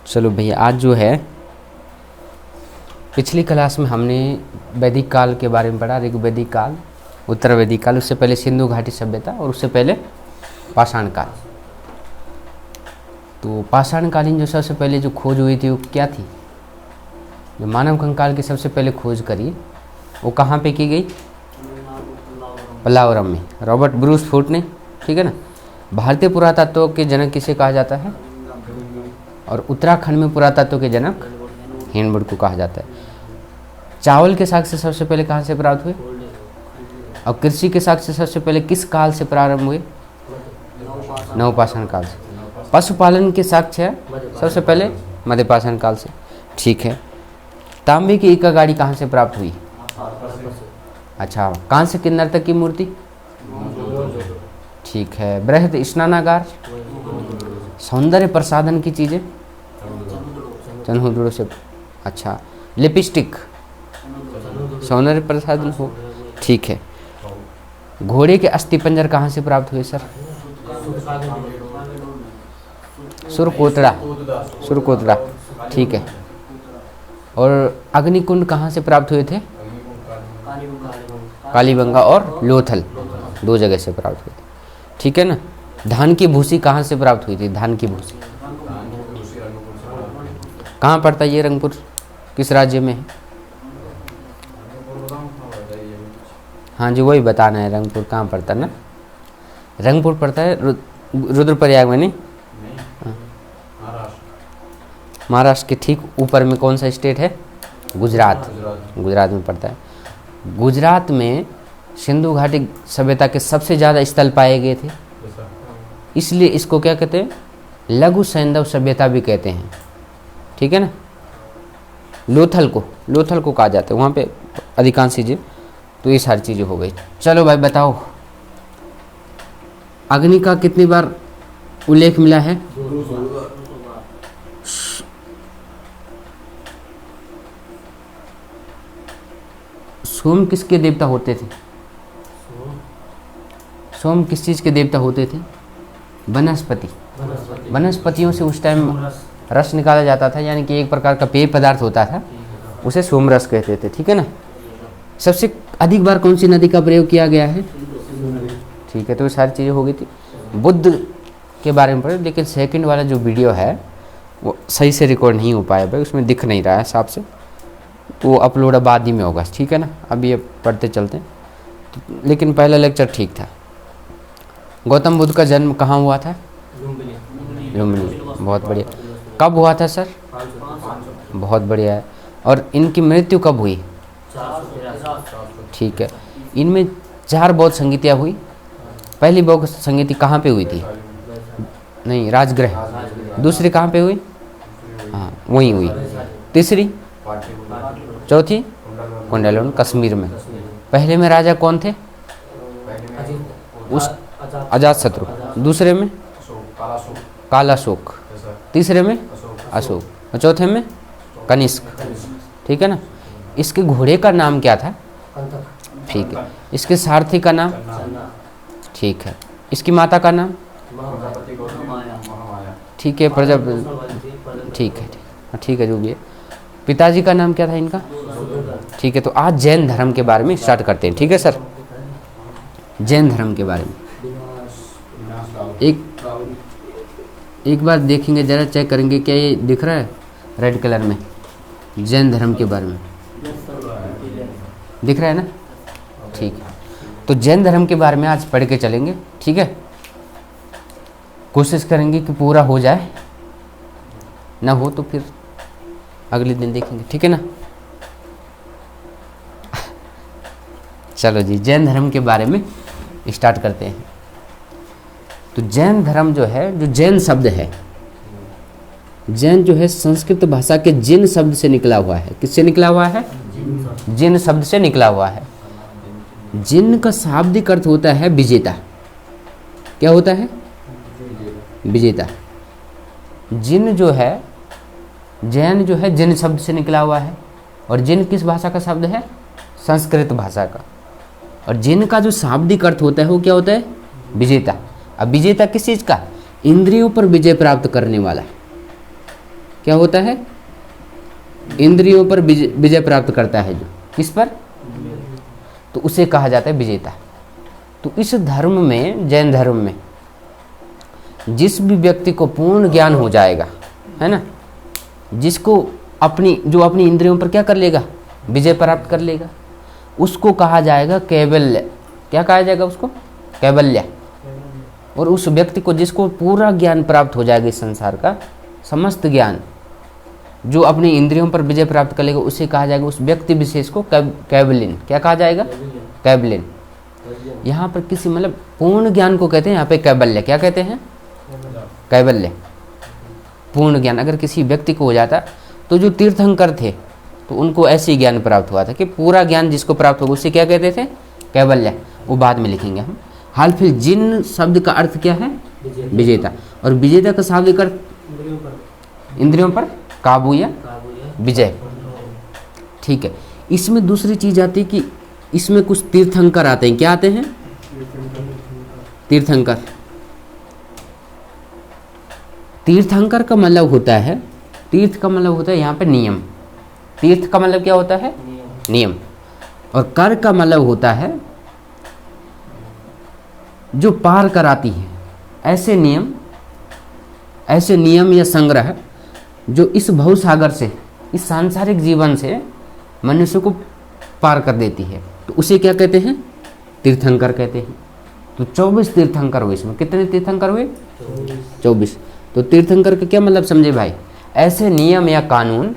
चलो भैया, आज जो है पिछली क्लास में हमने वैदिक काल के बारे में पढ़ा। ऋग्वैदिक काल, उत्तर वैदिक काल, उससे पहले सिंधु घाटी सभ्यता और उससे पहले पाषाण काल। तो पाषाणकालीन जो सबसे पहले जो खोज हुई थी वो क्या थी? जो मानव कंकाल की सबसे पहले खोज करी वो कहाँ पे की गई? पल्लावरम में, रॉबर्ट ब्रूस फूट ने। ठीक है ना। भारतीय पुरातत्व के जनक किसे कहा जाता है? और उत्तराखंड में पुरातत्व के जनक हिंडनबर्ग को कहा जाता है। चावल के साक्ष्य सबसे पहले कहाँ से प्राप्त हुए? और कृषि के साक्ष्य सबसे पहले किस काल से प्रारंभ हुए? नवपाषाण काल से। पशुपालन के साक्ष्य सबसे पहले मध्यपाषाण काल से। ठीक है। तांबे की इक्का गाड़ी कहाँ से प्राप्त हुई? अच्छा, कहाँ से किन्नर तक की मूर्ति? ठीक है। बृहद स्नानागार, सौंदर्य प्रसाधन की चीजें चंद्रहुडों से। अच्छा, लिपस्टिक सौंदर्य प्रसाधन हो। ठीक है। घोड़े के अस्थिपंजर कहाँ से प्राप्त हुए सर? सुरकोतड़ा। ठीक है। और अग्निकुंड कहाँ से प्राप्त हुए थे? कालीबंगा और लोथल, दो जगह से प्राप्त हुए थे। ठीक है ना। धान की भूसी कहाँ से प्राप्त हुई थी? धान की भूसी कहाँ पड़ता है ये? रंगपुर किस राज्य में है? हाँ जी, वही बताना है। रंगपुर कहाँ पड़ता है ना? रंगपुर पड़ता है रुद्रप्रयाग में, नहीं? महाराष्ट्र के ठीक ऊपर में कौन सा स्टेट है? गुजरात में पड़ता है। गुजरात में सिंधु घाटी सभ्यता के सबसे ज़्यादा स्थल पाए गए थे, इसलिए इसको क्या कहते हैं? लघु सैंधव सभ्यता भी कहते हैं। ठीक है ना। लोथल को कहा जाता है, वहाँ पे अधिकांश चीज़ें। तो ये सारी चीज़ें हो गई। चलो भाई बताओ, अग्नि का कितनी बार उल्लेख मिला है? सोम किसके देवता होते थे? सोम किस चीज़ के देवता होते थे? वनस्पतियों से उस टाइम रस निकाला जाता था, यानी कि एक प्रकार का पेय पदार्थ होता था, उसे सोम रस कहते थे। ठीक है ना। सबसे अधिक बार कौन सी नदी का प्रयोग किया गया है? ठीक है। तो ये सारी चीज़ें हो गई थी। बुद्ध के बारे में पढ़े, लेकिन सेकंड वाला जो वीडियो है वो सही से रिकॉर्ड नहीं हो पाया भाई, उसमें दिख नहीं रहा है साफ से, वो अपलोड बाद ही में होगा। ठीक है ना। अभी ये पढ़ते चलते हैं। तो लेकिन पहला लेक्चर ठीक था। गौतम बुद्ध का जन्म कहाँ हुआ था? लुम्बिनी। बहुत बढ़िया। कब हुआ था सर? बहुत बढ़िया है। और इनकी मृत्यु कब हुई? ठीक है। इनमें 4 बौद्ध संगीतियाँ हुई। पहली बौद्ध संगीति कहाँ पे हुई थी? नहीं, राजगृह। दूसरी कहाँ पे हुई? हाँ, वहीं हुई। तीसरी, चौथी कुंडलवन, कश्मीर में। पहले में राजा कौन थे? उस अजातशत्रु। दूसरे में कालाशोक। तीसरे में अशोक। और चौथे में कनिष्क। ठीक है ना। इसके घोड़े का नाम क्या था? ठीक है। इसके सारथी का नाम? ठीक है। इसकी माता का नाम? ठीक है, प्रजापति। ठीक है, जो भी है। पिताजी का नाम क्या था इनका? ठीक है। तो आज जैन धर्म के बारे में स्टार्ट करते हैं। ठीक है सर। जैन धर्म के बारे में एक बार देखेंगे, जरा चेक करेंगे क्या ये दिख रहा है रेड कलर में? जैन धर्म के बारे में दिख रहा है ना? ठीक है। तो जैन धर्म के बारे में आज पढ़ के चलेंगे। ठीक है। कोशिश करेंगे कि पूरा हो जाए, ना हो तो फिर अगले दिन देखेंगे। ठीक है ना। चलो जी, जैन धर्म के बारे में स्टार्ट करते हैं। तो जैन धर्म जो है, जो जैन शब्द है, जैन जो है संस्कृत भाषा के जिन शब्द से निकला हुआ है। किससे निकला हुआ है? जिन शब्द से निकला हुआ है। जिन का शाब्दिक अर्थ होता है विजेता। क्या होता है? विजेता। जिन जो है, जैन जो है जिन शब्द से निकला हुआ है। और जिन किस भाषा का शब्द है? संस्कृत भाषा का। और जिन का जो शाब्दिक अर्थ होता है वो क्या होता है? विजेता। अब विजेता किस चीज़ का? इंद्रियों पर विजय प्राप्त करने वाला। क्या होता है? इंद्रियों पर विजय प्राप्त करता है। जो किस पर? तो उसे कहा जाता है विजेता। तो इस धर्म में, जैन धर्म में, जिस भी व्यक्ति को पूर्ण ज्ञान हो जाएगा, है ना, जिसको जो अपनी इंद्रियों पर क्या कर लेगा? विजय प्राप्त कर लेगा, उसको कहा जाएगा कैवल्य। क्या कहा जाएगा उसको? कैवल्य। और उस व्यक्ति को जिसको पूरा ज्ञान प्राप्त हो जाएगा इस संसार का समस्त ज्ञान, जो अपनी इंद्रियों पर विजय प्राप्त कर लेगा, उसे कहा जाएगा, उस व्यक्ति विशेष को कैवल्यन। क्या कहा जाएगा? कैवल्यन। यहाँ पर किसी मतलब पूर्ण ज्ञान को कहते हैं यहाँ पे कैवल्य। क्या कहते हैं? कैवल्य, पूर्ण ज्ञान। अगर किसी व्यक्ति को हो जाता, तो जो तीर्थंकर थे तो उनको ऐसे ज्ञान प्राप्त हुआ था कि पूरा ज्ञान जिसको प्राप्त होगा उसे क्या कहते थे? कैवल्य। वो बाद में लिखेंगे हम। हाल फिर जिन शब्द का अर्थ क्या है? विजेता। और विजेता का शाब्दिक अर्थ इंद्रियों पर काबू या विजय। ठीक है। इसमें दूसरी चीज आती है कि इसमें कुछ तीर्थंकर आते हैं। क्या आते हैं? तीर्थंकर। तीर्थंकर का मतलब होता है, तीर्थ का मतलब होता है यहाँ पे नियम। तीर्थ का मतलब क्या होता है? नियम। और कर का मतलब होता है जो पार कराती है। ऐसे नियम या संग्रह जो इस भवसागर से, इस सांसारिक जीवन से मनुष्य को पार कर देती है, तो उसे क्या कहते हैं? तीर्थंकर कहते हैं। तो 24 तीर्थंकर हुए। इसमें कितने तीर्थंकर हुए? 24। तो तीर्थंकर का क्या मतलब समझे भाई? ऐसे नियम या कानून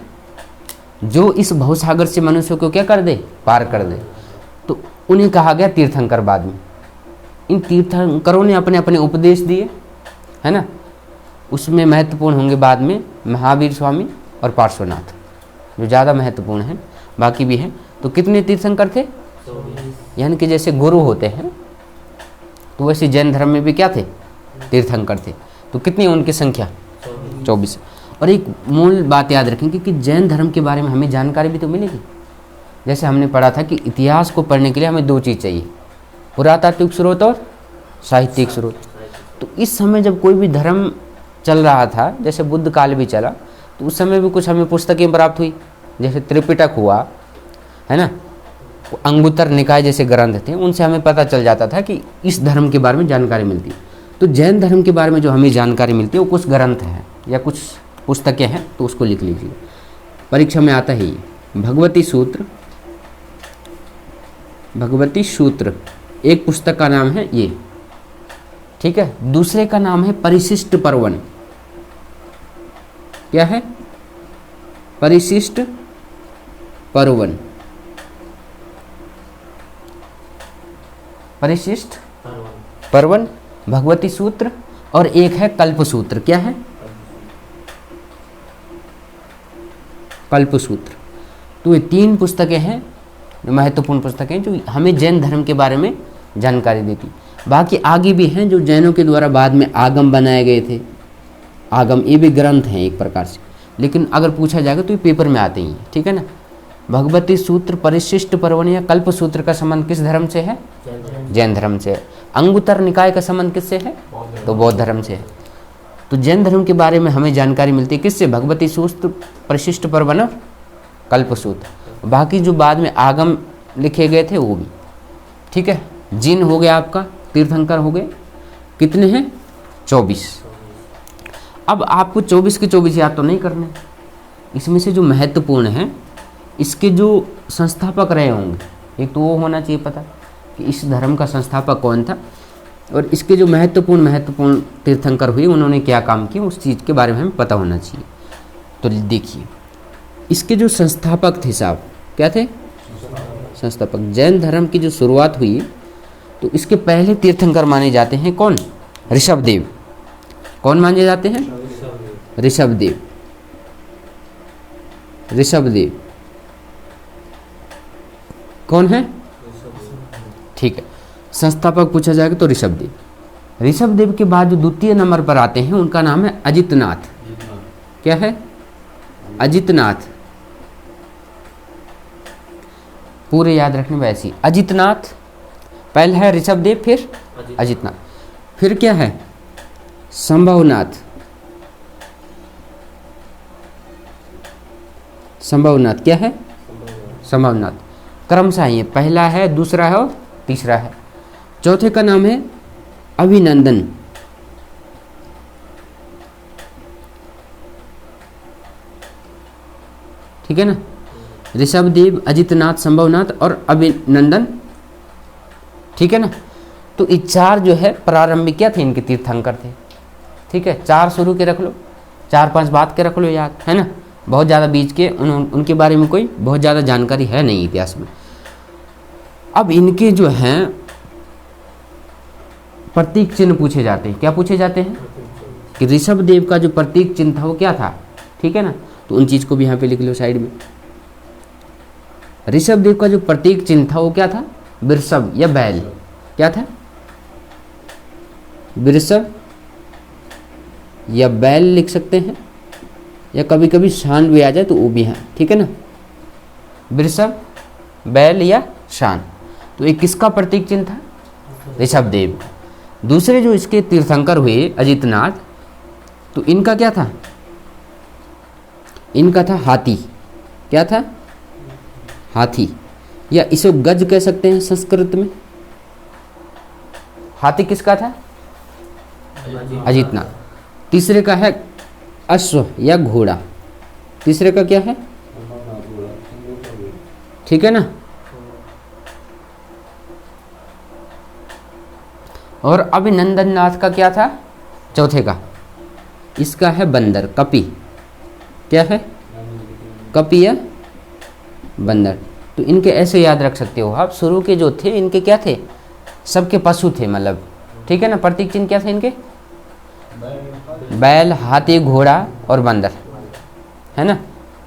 जो इस भवसागर से मनुष्य को क्या कर दे? पार कर दे। तो उन्हें कहा गया तीर्थंकर। बाद में इन तीर्थंकरों ने अपने अपने उपदेश दिए, है ना। उसमें महत्वपूर्ण होंगे बाद में महावीर स्वामी और पार्श्वनाथ, जो ज़्यादा महत्वपूर्ण हैं। बाकी भी हैं। तो कितने तीर्थंकर थे? यानी कि जैसे गुरु होते हैं, तो वैसे जैन धर्म में भी क्या थे? तीर्थंकर थे। तो कितनी उनकी संख्या? 24। और एक मूल बात याद रखेंगे कि जैन धर्म के बारे में हमें जानकारी भी तो मिलेगी। जैसे हमने पढ़ा था कि इतिहास को पढ़ने के लिए हमें 2 चीज़ चाहिए, पुरातात्विक स्रोत और साहित्यिक स्रोत। तो इस समय जब कोई भी धर्म चल रहा था, जैसे बुद्ध काल भी चला, तो उस समय भी कुछ हमें पुस्तकें प्राप्त हुई, जैसे त्रिपिटक हुआ, है ना, अंगुत्तर निकाय जैसे ग्रंथ थे, उनसे हमें पता चल जाता था कि इस धर्म के बारे में जानकारी मिलती। तो जैन धर्म के बारे में जो हमें जानकारी मिलती है वो कुछ ग्रंथ हैं या कुछ पुस्तकें हैं, तो उसको लिख लीजिए। परीक्षा में आता है ये भगवती सूत्र एक पुस्तक का नाम है ये, ठीक है। दूसरे का नाम है परिशिष्ट पर्वन। क्या है? परिशिष्ट पर्वन। परिशिष्ट पर्वन, भगवती सूत्र, और एक है कल्प सूत्र। क्या है? कल्प सूत्र। तो ये 3 पुस्तकें हैं, महत्वपूर्ण पुस्तकें जो हमें जैन धर्म के बारे में जानकारी देती। बाकी आगे भी हैं जो जैनों के द्वारा बाद में आगम बनाए गए थे। आगम ये भी ग्रंथ हैं एक प्रकार से, लेकिन अगर पूछा जाएगा तो ये पेपर में आते ही हैं, ठीक है ना। भगवती सूत्र, परिशिष्ट पर्वन या कल्प सूत्र का संबंध किस धर्म से है? जैन धर्म से है। अंगुत्तर निकाय का संबंध किससे है? तो बौद्ध धर्म से है। तो जैन धर्म के बारे में हमें जानकारी मिलती है किससे? भगवती सूत्र, परिशिष्ट पर्वन और कल्प सूत्र। बाकी जो बाद में आगम लिखे गए थे वो भी, ठीक है। जिन हो गया आपका, तीर्थंकर हो गए, कितने हैं? 24। अब आपको 24 के 24 याद तो नहीं करने, इसमें से जो महत्वपूर्ण है, इसके जो संस्थापक रहे होंगे, एक तो वो होना चाहिए पता कि इस धर्म का संस्थापक कौन था, और इसके जो महत्वपूर्ण तीर्थंकर हुए उन्होंने क्या काम किया, उस चीज़ के बारे में हमें पता होना चाहिए। तो देखिए, इसके जो संस्थापक थे साहब, क्या थे? संस्थापक। जैन धर्म की जो शुरुआत हुई, तो इसके पहले तीर्थंकर माने जाते हैं कौन? ऋषभदेव। कौन माने जाते हैं? ऋषभदेव। ऋषभदेव कौन है? ठीक है, संस्थापक पूछा जाएगा तो ऋषभदेव। ऋषभदेव के बाद जो द्वितीय नंबर पर आते हैं उनका नाम है अजितनाथ। क्या है? अजितनाथ। पूरे याद रखने वैसी। अजितनाथ पहले है ऋषभदेव, फिर अजितनाथ, फिर क्या है? संभवनाथ। संभवनाथ क्या है? संभवनाथ। क्रमशः ये पहला है, दूसरा है और तीसरा है। चौथे का नाम है अभिनंदन। ठीक है ना, ऋषभदेव, अजितनाथ, संभवनाथ और अभिनंदन। ठीक है ना, तो ये चार जो है प्रारंभिक क्या थे, इनके तीर्थंकर थे। ठीक है, चार शुरू के रख लो, 4-5 बात के रख लो याद, है ना। बहुत ज़्यादा बीच के उनके बारे में कोई बहुत ज़्यादा जानकारी है नहीं इतिहास में। अब इनके जो हैं प्रतीक चिन्ह पूछे जाते हैं। क्या पूछे जाते हैं? कि ऋषभदेव का जो प्रतीक चिन्ह था वो क्या था। ठीक है ना, तो उन चीज़ को भी यहाँ पे लिख लो साइड में। ऋषभदेव का जो प्रतीक चिन्ह था वो क्या था? वृषभ या बैल। क्या था? वृषभ या बैल लिख सकते हैं, या कभी कभी शान भी आ जाए तो वो भी है। ठीक है ना, वृषभ, बैल या शान। तो ये किसका प्रतीक चिन्ह था? ऋषभदेव। दूसरे जो इसके तीर्थंकर हुए अजितनाथ, तो इनका क्या था? इनका था हाथी। क्या था? हाथी, या इसे गज कह सकते हैं संस्कृत में। हाथी किसका था? अजितनाथ। तीसरे का है अश्व या घोड़ा। तीसरे का क्या है? ठीक है ना। और अभिनंदन नाथ का क्या था? चौथे का, इसका है बंदर, कपि। क्या है? कपि या बंदर। तो इनके ऐसे याद रख सकते हो आप, शुरू के जो थे इनके क्या थे? सबके पशु थे, मतलब। ठीक है ना, प्रतीक चिन्ह क्या थे इनके? बैल, हाथी, घोड़ा और बंदर, है ना।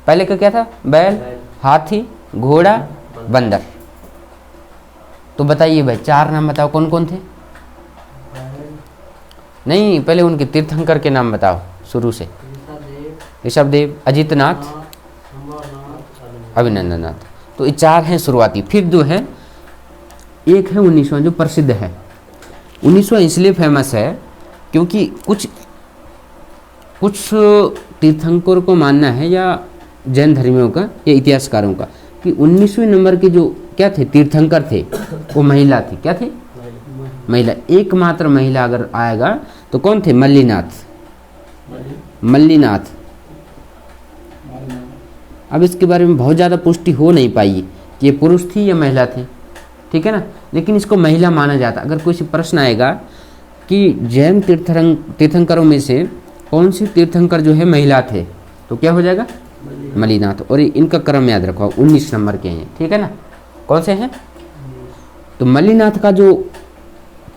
पहले का क्या था? बैल, हाथी, घोड़ा, बंदर। तो बताइए भाई, 4 नाम बताओ कौन कौन थे? नहीं, पहले उनके तीर्थंकर के नाम बताओ शुरू से। ऋषभदेव, अजितनाथ, अभिनंदनाथ। तो ये 4 हैं शुरुआती। फिर जो है एक है 19वां जो प्रसिद्ध है। 19वां इसलिए फेमस है क्योंकि कुछ तीर्थंकर को मानना है, या जैन धर्मियों का या इतिहासकारों का, कि 19वें नंबर के जो क्या थे तीर्थंकर थे वो महिला थी। क्या थे? महिला। एकमात्र महिला अगर आएगा तो कौन थे? मल्लीनाथ। मल्लीनाथ। अब इसके बारे में बहुत ज़्यादा पुष्टि हो नहीं पाई कि ये पुरुष थी या महिला थी। ठीक है ना, लेकिन इसको महिला माना जाता। अगर कोई प्रश्न आएगा कि जैन तीर्थंकरों में से कौन से तीर्थंकर जो है महिला थे, तो क्या हो जाएगा? मल्लीनाथ। और इनका क्रम याद रखो, 19 नंबर के हैं। ठीक है ना, कौन से हैं? तो मल्लीनाथ का जो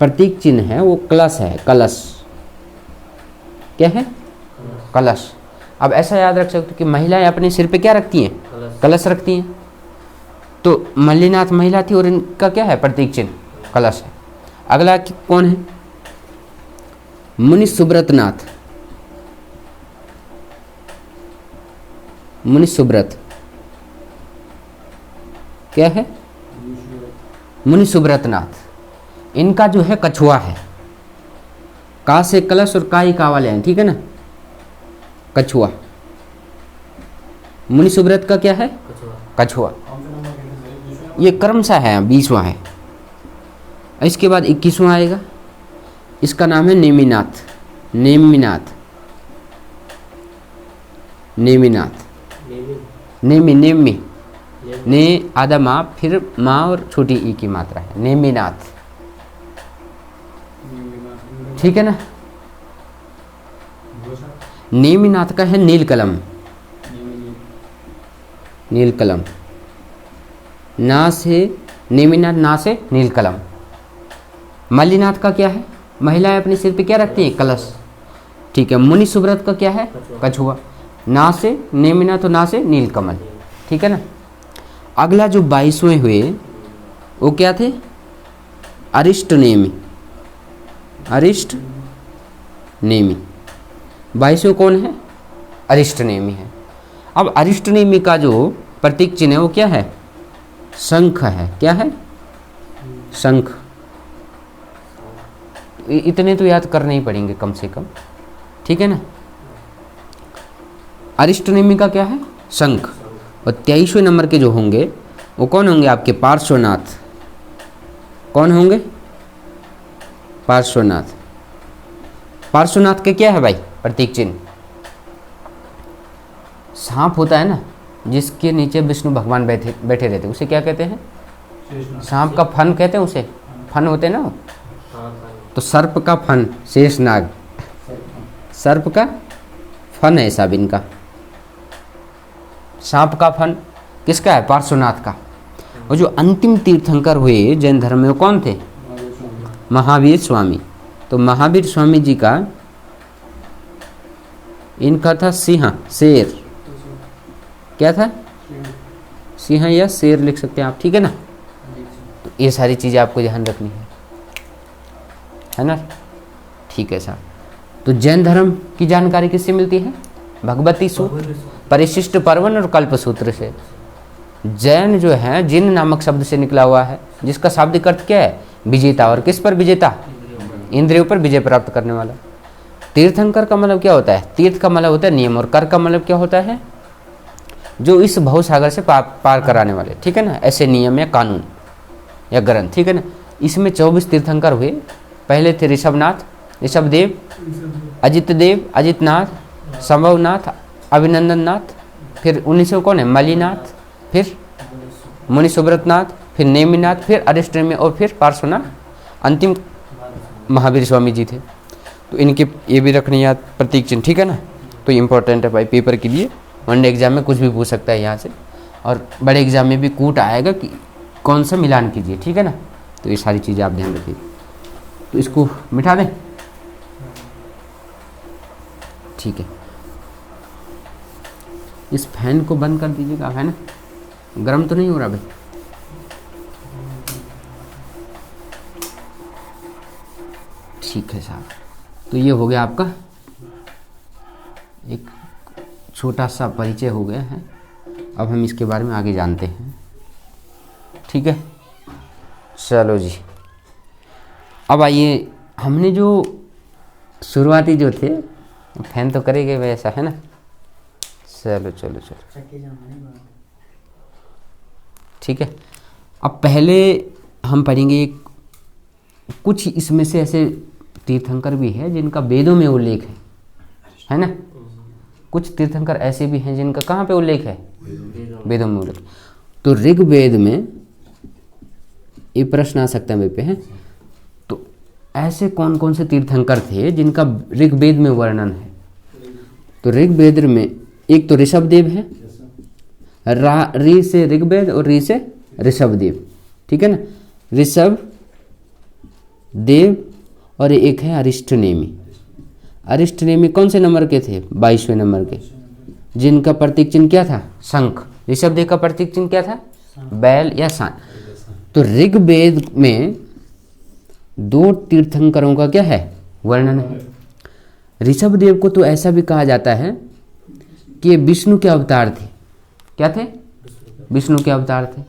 प्रतीक चिन्ह है वो कलश है। कलश। क्या है? कलश। अब ऐसा याद रख सकते हो कि महिलाएं अपने सिर पे क्या रखती हैं? कलश रखती हैं। तो मल्लीनाथ महिला थी और इनका क्या है प्रतीक चिन्ह? कलश है। अगला कौन है? मुनि सुब्रत नाथ। मुनि सुब्रत क्या है? मुनि सुब्रत नाथ। इनका जो है कछुआ है। का से कलश और का ही का वाले हैं। ठीक है ना, कछुआ। मुनि सुब्रत का क्या है? कछुआ। ये क्रमशः है, 20वां है। इसके बाद 21वां आएगा, इसका नाम है नेमिनाथ। नेमिनाथ। नेमिनाथ। नेमी। नेमी। ने आधा माँ, फिर माँ और छोटी ई की मात्रा है। नेमिनाथ। ठीक है ना। नेमिनाथ का है नीलकलम। नीलकलम। ना से नेमिनाथ, ना से नीलकलम। मल्लीनाथ का क्या है? महिलाएं अपने सिर पे क्या रखती हैं? कलश। ठीक है। मुनि सुब्रत का क्या है? कछुआ। ना से नेमिनाथ, तो ना से नीलकमल। ठीक है ना। अगला जो 22वें हुए वो क्या थे? अरिष्ट नेमी। अरिष्ट नेमी। 22वें कौन है? अरिष्ट नेमी है। अब अरिष्ट नेमी का जो प्रतीक चिन्ह है वो क्या है? शंख है। क्या है? शंख। इतने तो याद करने ही पड़ेंगे कम से कम। ठीक है ना। अरिष्ट नेमी का क्या है? शंख। और 23वें नंबर के जो होंगे वो कौन होंगे आपके? पार्श्वनाथ। कौन होंगे? पार्श्वनाथ। पार्श्वनाथ के क्या है भाई प्रतीक चिन्ह? सांप होता है ना, जिसके नीचे विष्णु भगवान बैठे बैठे रहते, उसे क्या कहते हैं? सांप का फन कहते हैं उसे, फन होते हैं ना। तो सर्प का फन शेषनाग, सर्प का फन है सब इनका। सांप का फन किसका है? पार्श्वनाथ का। और जो अंतिम तीर्थंकर हुए जैन धर्म में वो कौन थे? महावीर स्वामी। तो महावीर स्वामी जी का इनका था सिंह, शेर। क्या था? सिंह या शेर लिख सकते हैं आप, ठीक है ना। तो ये सारी चीज़ें आपको ध्यान रखनी है ना, ठीक है साहब। तो जैन धर्म की जानकारी किससे मिलती है? भगवती सूत्र, परिशिष्ट पर्वन और कल्पसूत्र से। जैन जो है जिन नामक शब्द से निकला हुआ है, जिसका शाब्दिक अर्थ क्या है? विजेता। और किस पर विजेता? इंद्रियों पर विजय प्राप्त करने वाला। तीर्थंकर का मतलब क्या होता है? तीर्थ का मतलब होता है नियम, और कर का मतलब क्या होता है? जो इस भव सागर से पार कराने वाले, ठीक है ना, ऐसे नियम या कानून या ग्रंथ, ठीक है ना। इसमें 24 तीर्थंकर हुए। पहले थे ऋषभनाथ, ऋषभदेव, अजितदेव, अजितनाथ, संभवनाथ, अभिनंदन नाथ, फिर 1900 कौन है? मलिनाथ, फिर मुनि सुब्रतनाथ, फिर नेमिनाथ, फिर अरिष्टनेमि और फिर पार्श्वनाथ। अंतिम महावीर स्वामी जी थे। तो इनके ये भी रखने याद प्रतीक चिन्ह, ठीक है ना। तो इम्पोर्टेंट है भाई पेपर के लिए। वनडे एग्जाम में कुछ भी पूछ सकता है यहाँ से, और बड़े एग्जाम में भी कूट आएगा कि कौन सा मिलान कीजिए, ठीक है ना। तो ये सारी चीज़ें आप ध्यान रखिए। तो इसको मिटा दें, ठीक है। इस फैन को बंद कर दीजिएगा, है ना, गर्म तो नहीं हो रहा भाई? ठीक है साहब। तो ये हो गया आपका एक छोटा सा परिचय हो गया है। अब हम इसके बारे में आगे जानते हैं, ठीक है। चलो जी, अब आइए, हमने जो शुरुआती जो थे, फैन तो करेंगे वैसा, है ना। चलो चलो चलो, ठीक है। अब पहले हम पढ़ेंगे कुछ इसमें से ऐसे तीर्थंकर भी है जिनका वेदों में उल्लेख है ना। कुछ तीर्थंकर ऐसे भी हैं जिनका कहाँ पे उल्लेख है? वेदों में उल्लेख। तो ऋग्वेद में ये प्रश्न आ सकता है मेरे पे, है। तो ऐसे कौन कौन से तीर्थंकर थे जिनका ऋग्वेद में वर्णन है? तो ऋग्वेद में एक तो ऋषभदेव है, री से ऋग्वेद और री से ऋषभदेव, ठीक है ना। ऋषभ देव, और एक है अरिष्टनेमि। अरिष्टनेमि कौन से नंबर के थे? 22वें नंबर के, जिनका प्रतीक चिन्ह क्या था? शंख। ऋषभदेव का प्रतीक चिन्ह क्या था? बैल या सांड। तो ऋग्वेद में 2 तीर्थंकरों का क्या है? वर्णन है। ऋषभदेव को तो ऐसा भी कहा जाता है कि ये विष्णु के अवतार थे। क्या थे? विष्णु के अवतार थे।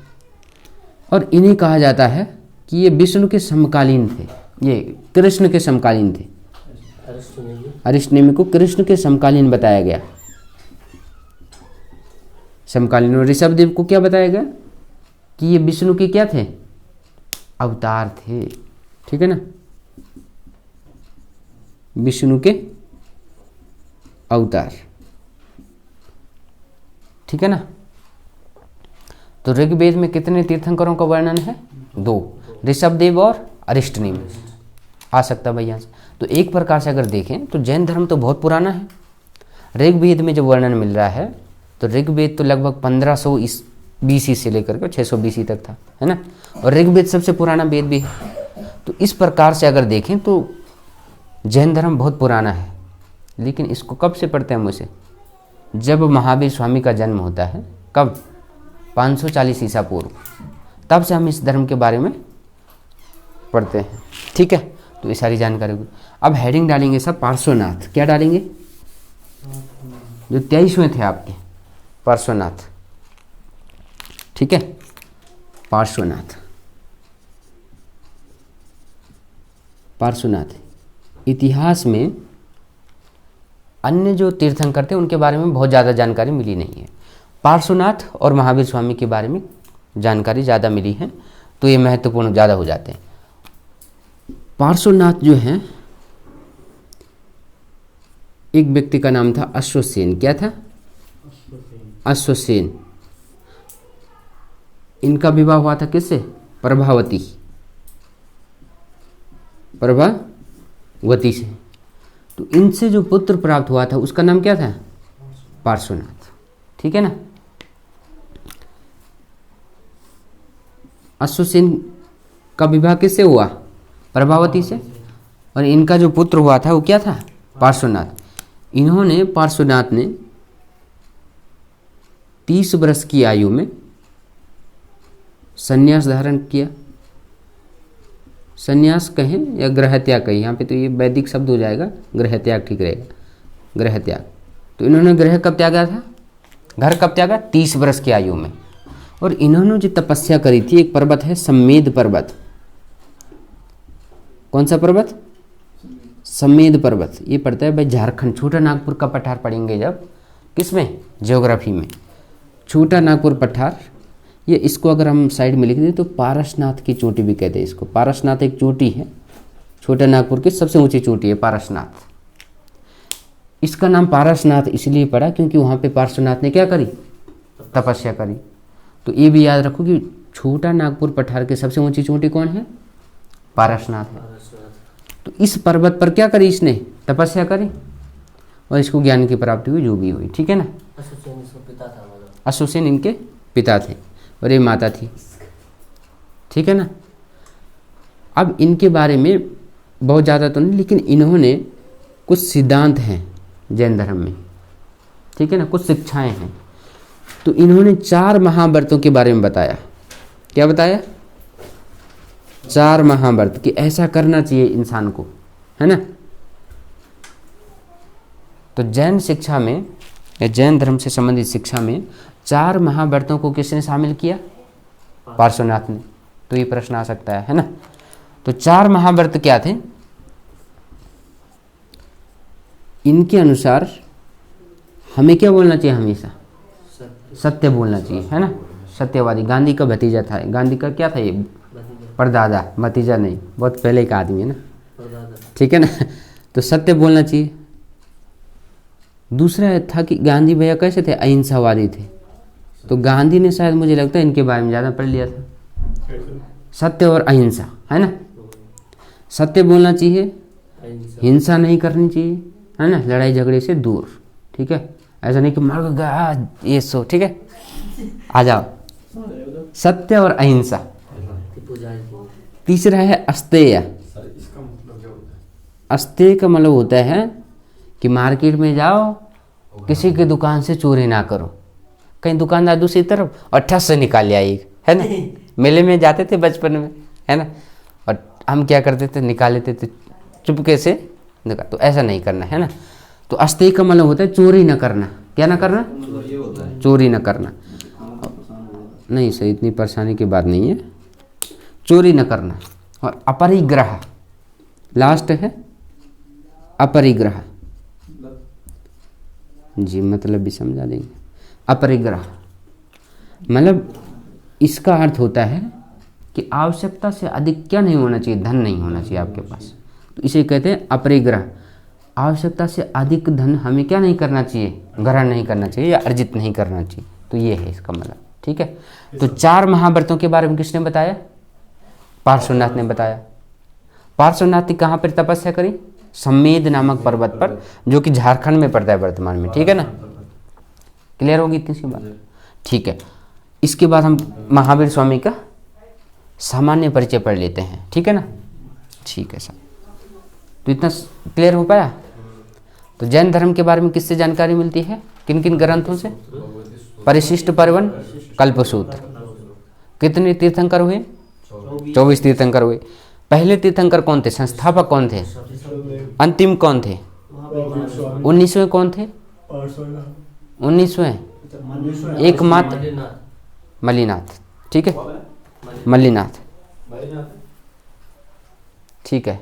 और इन्हें कहा जाता है कि ये विष्णु के समकालीन थे, ये कृष्ण के समकालीन थे। अरिष्टनेमि को कृष्ण के समकालीन बताया गया, समकालीन। और ऋषभदेव को क्या बताया गया? कि ये विष्णु के क्या थे? अवतार थे, ठीक है ना, विष्णु के अवतार, ठीक है ना। तो ऋग्वेद में कितने तीर्थंकरों का वर्णन है? 2, ऋषभदेव और अरिष्टनेमि। आ सकता है भाई यहाँ से। तो एक प्रकार से अगर देखें तो जैन धर्म तो बहुत पुराना है। ऋग्वेद में जो वर्णन मिल रहा है, तो ऋग्वेद तो लगभग 1500 BC से लेकर के 600 BC तक था, है ना। और ऋग्वेद सबसे पुराना वेद भी है। तो इस प्रकार से अगर देखें तो जैन धर्म बहुत पुराना है। लेकिन इसको कब से पढ़ते हैं हम उसे? जब महावीर स्वामी का जन्म होता है। कब? 540 ईसा पूर्व। तब से हम इस धर्म के बारे में पढ़ते हैं, ठीक है। तो ये सारी जानकारी होगी। अब हेडिंग डालेंगे सब पार्श्वनाथ। क्या डालेंगे? जो 23वें थे आपके पार्श्वनाथ, ठीक है। पार्श्वनाथ, पार्श्वनाथ इतिहास में अन्य जो तीर्थंकर थे उनके बारे में बहुत ज़्यादा जानकारी मिली नहीं है। पार्श्वनाथ और महावीर स्वामी के बारे में जानकारी ज़्यादा मिली है, तो ये महत्वपूर्ण ज़्यादा हो जाते हैं। पार्श्वनाथ जो है, एक व्यक्ति का नाम था अश्वसेन। क्या था? अश्वसेन। इनका विवाह हुआ था किससे? प्रभावती, प्रभावती से। तो इनसे जो पुत्र प्राप्त हुआ था उसका नाम क्या था? पार्श्वनाथ। ठीक है ना। अश्वसेन का विवाह किससे हुआ? प्रभावती से। और इनका जो पुत्र हुआ था वो क्या था? पार्श्वनाथ। इन्होंने, पार्श्वनाथ ने 30 वर्ष की आयु में संन्यास धारण किया। संन्यास कहें या ग्रह त्याग कहें, यहाँ पे तो ये वैदिक शब्द हो जाएगा, ग्रह त्याग ठीक रहेगा, ग्रह त्याग। तो इन्होंने ग्रह कब त्यागा था? घर कब त्यागा? 30 वर्ष की आयु में। और इन्होंने जो तपस्या करी थी, एक पर्वत है सम्मेद पर्वत। कौन सा पर्वत? सम्मेद पर्वत। ये पड़ता है भाई झारखंड, छोटा नागपुर का पठार पढ़ेंगे जब, किसमें? ज्योग्राफी में। छोटा नागपुर पठार, ये इसको अगर हम साइड में लिख दें तो पारसनाथ की चोटी भी कहते हैं इसको। पारसनाथ एक चोटी है, छोटा नागपुर की सबसे ऊंची चोटी है पारसनाथ। इसका नाम पारसनाथ इसलिए पड़ा क्योंकि वहाँ पे पार्श्वनाथ ने क्या करी? तपस्या करी। तो ये भी याद रखो कि छोटा नागपुर पठार की सबसे ऊंची चोटी कौन है? पारसनाथ है। तो इस पर्वत पर क्या करी इसने? तपस्या करी और इसको ज्ञान की प्राप्ति हुई, जो भी हुई। ठीक है ना। अश्वसेन इनके पिता थे और ये माता थी। ठीक है ना। अब इनके बारे में बहुत ज़्यादा तो नहीं, लेकिन इन्होंने कुछ सिद्धांत हैं जैन धर्म में। ठीक है ना, कुछ शिक्षाएं हैं। तो इन्होंने 4 महाव्रतों के बारे में बताया। क्या बताया? 4 महाव्रत कि ऐसा करना चाहिए इंसान को, है ना। तो जैन शिक्षा में या जैन धर्म से संबंधित शिक्षा में 4 महाव्रतों को किसने शामिल किया? पार्श्वनाथ ने। तो ये प्रश्न आ सकता है ना। तो 4 महाव्रत क्या थे? इनके अनुसार हमें क्या बोलना चाहिए? हमेशा सत्य बोलना चाहिए, है ना। सत्यवादी। गांधी का भतीजा था। गांधी का क्या था? ये परदादा, भतीजा नहीं, बहुत पहले का आदमी है ना। ठीक है ना। तो सत्य बोलना चाहिए। दूसरा था कि गांधी भैया कैसे थे? अहिंसावादी थे। तो गांधी ने शायद, मुझे लगता है, इनके बारे में ज़्यादा पढ़ लिया था। सत्य और अहिंसा, है ना। सत्य बोलना चाहिए, हिंसा नहीं करनी चाहिए, है ना। लड़ाई झगड़े से दूर। ठीक है। ऐसा नहीं कि मर गया ये सो। ठीक है, आ जाओ। सत्य और अहिंसा। तीसरा है अस्तेय। अस्तेय का मतलब होता है कि मार्केट में जाओ, किसी की दुकान से चोरी ना करो। कहीं दुकानदार दूसरी तरफ और ठस से निकाल लिया एक, है ना। मेले में जाते थे बचपन में, है ना, और हम क्या करते थे? निकाल लेते थे चुपके से। तो ऐसा नहीं करना, है ना। तो अस्तेय का मतलब होता है चोरी न करना। क्या ना करना? चोरी न करना। नहीं सर, इतनी परेशानी की बात नहीं है। चोरी न करना। और अपरिग्रह, लास्ट है अपरिग्रह। जी मतलब भी समझा देंगे। अपरिग्रह मतलब इसका अर्थ होता है कि आवश्यकता से अधिक क्या नहीं होना चाहिए? धन नहीं होना चाहिए आपके पास। तो इसे कहते हैं अपरिग्रह। आवश्यकता से अधिक धन हमें क्या नहीं करना चाहिए? ग्रहण नहीं करना चाहिए या अर्जित नहीं करना चाहिए। तो ये है इसका मतलब। ठीक है। तो 4 महाव्रतों के बारे में किसने बताया? पार्श्वनाथ ने बताया। पार्श्वनाथ ने कहाँ पर तपस्या करी? सम्मेद नामक पर्वत पर, जो कि झारखंड में पड़ता है वर्तमान में। ठीक है ना। क्लियर होगी इतनी सी बात? ठीक है। इसके बाद हम महावीर स्वामी का सामान्य परिचय पढ़ लेते हैं। ठीक है ना। ठीक है सर। तो इतना क्लियर हो पाया? तो जैन धर्म के बारे में किससे जानकारी मिलती है? किन किन ग्रंथों से? परिशिष्ट पर्वन, कल्पसूत्र। कितने तीर्थंकर हुए? 24 तीर्थंकर हुए। पहले तीर्थंकर कौन थे? संस्थापक कौन थे? अंतिम कौन थे? 19वें कौन थे? 19वें एकमात्र मल्लिनाथ। ठीक है, मल्लिनाथ। ठीक है।